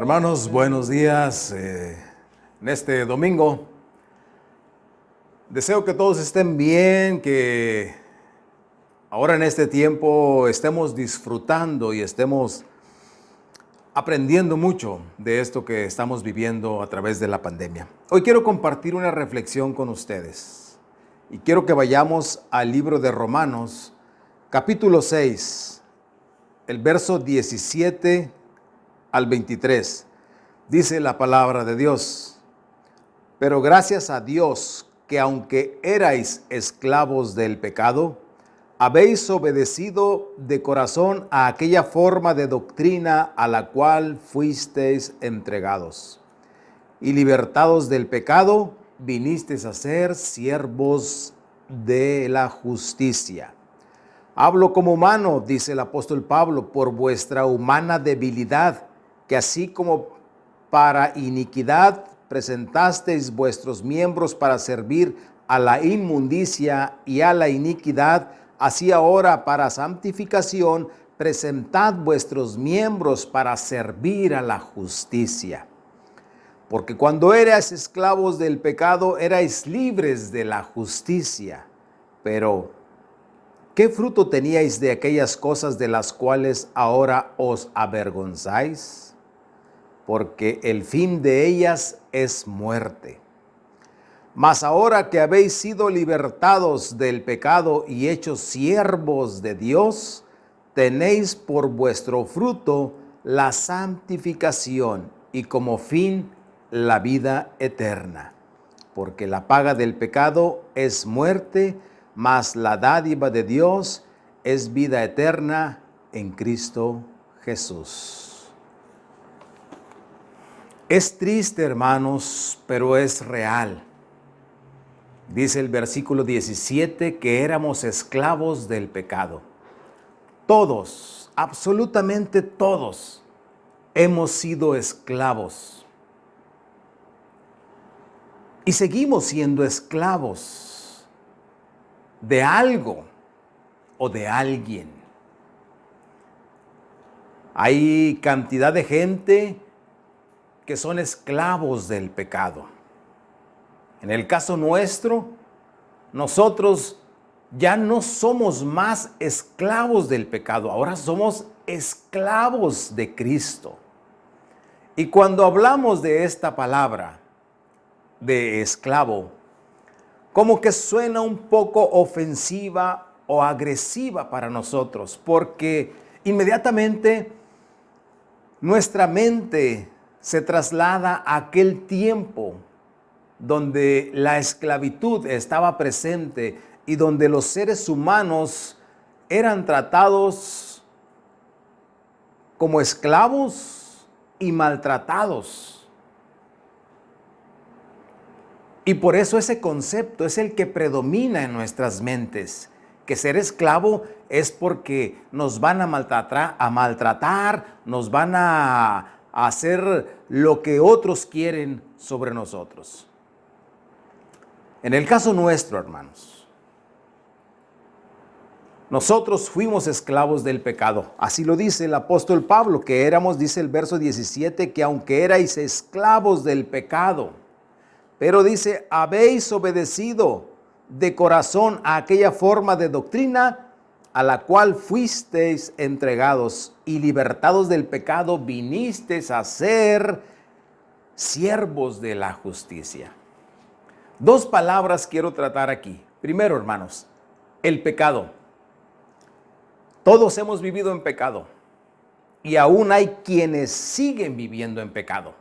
Hermanos, buenos días en este domingo. Deseo que todos estén bien, que ahora en este tiempo estemos disfrutando y estemos aprendiendo mucho de esto que estamos viviendo a través de la pandemia. Hoy quiero compartir una reflexión con ustedes y quiero que vayamos al libro de Romanos, capítulo 6, el verso 17 al 23. Dice la palabra de Dios: pero gracias a Dios que aunque erais esclavos del pecado, habéis obedecido de corazón a aquella forma de doctrina a la cual fuisteis entregados. Y libertados del pecado, vinisteis a ser siervos de la justicia. Hablo como humano, dice el apóstol Pablo, por vuestra humana debilidad, que así como para iniquidad presentasteis vuestros miembros para servir a la inmundicia y a la iniquidad, así ahora para santificación presentad vuestros miembros para servir a la justicia. Porque cuando erais esclavos del pecado, erais libres de la justicia. Pero ¿qué fruto teníais de aquellas cosas de las cuales ahora os avergonzáis? Porque el fin de ellas es muerte. Mas ahora que habéis sido libertados del pecado y hechos siervos de Dios, tenéis por vuestro fruto la santificación y como fin la vida eterna. Porque la paga del pecado es muerte, mas la dádiva de Dios es vida eterna en Cristo Jesús. Es triste, hermanos, pero es real. Dice el versículo 17 que éramos esclavos del pecado. Todos, absolutamente todos, hemos sido esclavos. Y seguimos siendo esclavos de algo o de alguien. Hay cantidad de gente que son esclavos del pecado. En el caso nuestro, nosotros ya no somos más esclavos del pecado, ahora somos esclavos de Cristo. Y cuando hablamos de esta palabra, de esclavo, como que suena un poco ofensiva o agresiva para nosotros, porque inmediatamente nuestra mente se traslada a aquel tiempo donde la esclavitud estaba presente y donde los seres humanos eran tratados como esclavos y maltratados. Y por eso ese concepto es el que predomina en nuestras mentes, que ser esclavo es porque nos van a maltratar, nos van a hacer lo que otros quieren sobre nosotros. En el caso nuestro, hermanos, nosotros fuimos esclavos del pecado. Así lo dice el apóstol Pablo, que éramos, dice el verso 17, que aunque erais esclavos del pecado, pero dice, habéis obedecido de corazón a aquella forma de doctrina a la cual fuisteis entregados, y libertados del pecado vinisteis a ser siervos de la justicia. Dos palabras quiero tratar aquí. Primero, hermanos, el pecado. Todos hemos vivido en pecado y aún hay quienes siguen viviendo en pecado.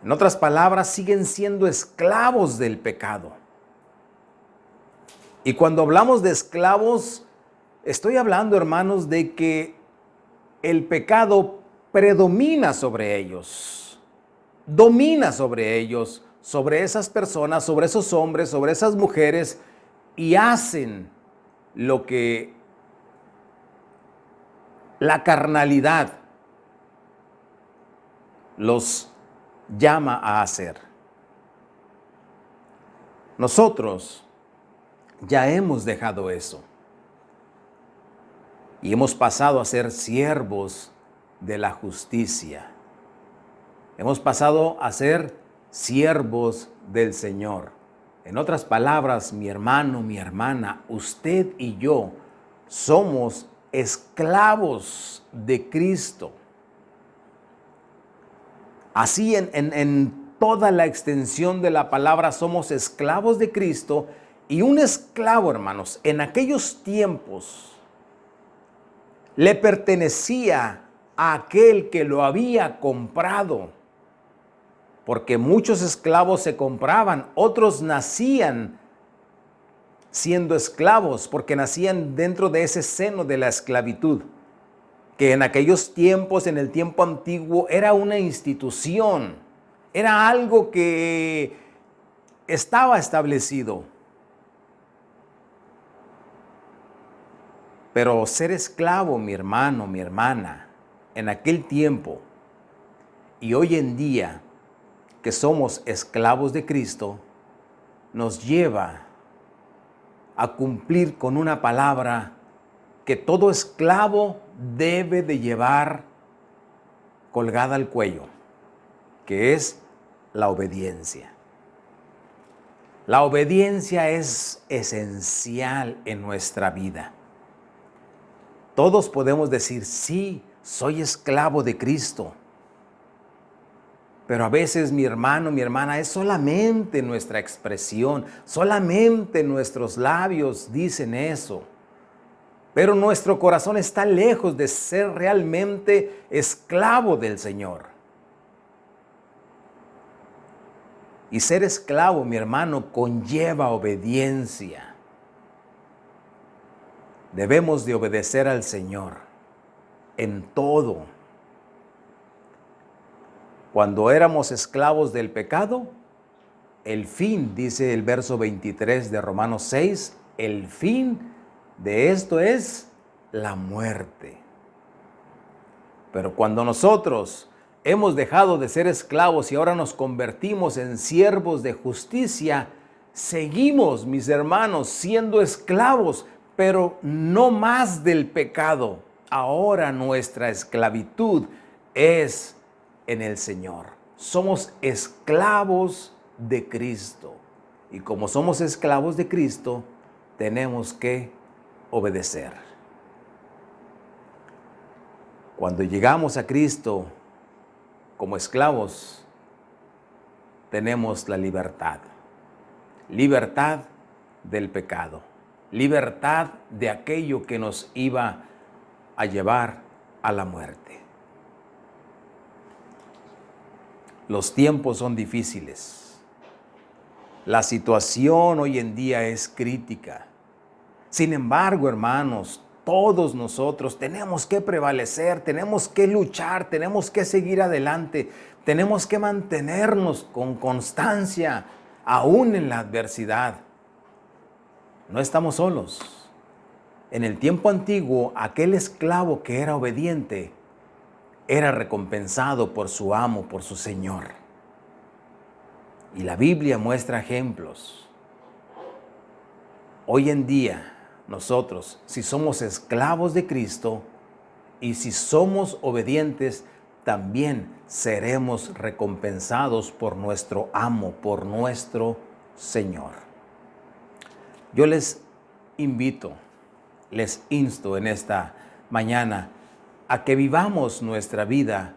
En otras palabras, siguen siendo esclavos del pecado. Y cuando hablamos de esclavos, estoy hablando, hermanos, de que el pecado predomina sobre ellos, domina sobre ellos, sobre esas personas, sobre esos hombres, sobre esas mujeres, y hacen lo que la carnalidad los llama a hacer. Nosotros ya hemos dejado eso y hemos pasado a ser siervos de la justicia. Hemos pasado a ser siervos del Señor. En otras palabras, mi hermano, mi hermana, usted y yo somos esclavos de Cristo. Así en toda la extensión de la palabra somos esclavos de Cristo. Y un esclavo, hermanos, en aquellos tiempos le pertenecía a aquel que lo había comprado, porque muchos esclavos se compraban, otros nacían siendo esclavos, porque nacían dentro de ese seno de la esclavitud, que en aquellos tiempos, en el tiempo antiguo, era una institución, era algo que estaba establecido. Pero ser esclavo, mi hermano, mi hermana, en aquel tiempo y hoy en día que somos esclavos de Cristo, nos lleva a cumplir con una palabra que todo esclavo debe de llevar colgada al cuello, que es la obediencia. La obediencia es esencial en nuestra vida. Todos podemos decir, sí, soy esclavo de Cristo. Pero a veces, mi hermano, mi hermana, es solamente nuestra expresión, solamente nuestros labios dicen eso. Pero nuestro corazón está lejos de ser realmente esclavo del Señor. Y ser esclavo, mi hermano, conlleva obediencia. Debemos de obedecer al Señor en todo. Cuando éramos esclavos del pecado, el fin, dice el verso 23 de Romanos 6, el fin de esto es la muerte. Pero cuando nosotros hemos dejado de ser esclavos y ahora nos convertimos en siervos de justicia, seguimos, mis hermanos, siendo esclavos, pero no más del pecado. Ahora nuestra esclavitud es en el Señor. Somos esclavos de Cristo. Y como somos esclavos de Cristo, tenemos que obedecer. Cuando llegamos a Cristo como esclavos, tenemos la libertad. Libertad del pecado. Libertad de aquello que nos iba a llevar a la muerte. Los tiempos son difíciles. La situación hoy en día es crítica. Sin embargo, hermanos, todos nosotros tenemos que prevalecer, tenemos que luchar, tenemos que seguir adelante, tenemos que mantenernos con constancia, aún en la adversidad. No estamos solos. En el tiempo antiguo, aquel esclavo que era obediente era recompensado por su amo, por su Señor. Y la Biblia muestra ejemplos. Hoy en día, nosotros, si somos esclavos de Cristo y si somos obedientes, también seremos recompensados por nuestro amo, por nuestro Señor. Yo les invito, les insto en esta mañana a que vivamos nuestra vida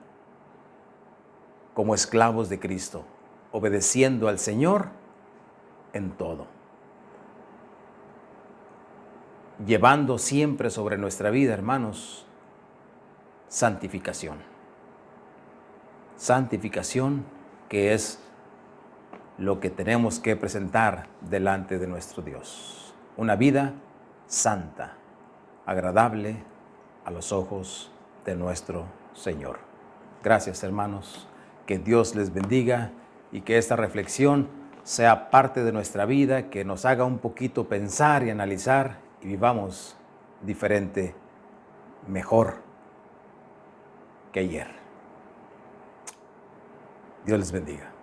como esclavos de Cristo, obedeciendo al Señor en todo. Llevando siempre sobre nuestra vida, hermanos, santificación. Santificación, que es lo que tenemos que presentar delante de nuestro Dios. Una vida santa, agradable a los ojos de nuestro Señor. Gracias, hermanos. Que Dios les bendiga y que esta reflexión sea parte de nuestra vida, que nos haga un poquito pensar y analizar y vivamos diferente, mejor que ayer. Dios les bendiga.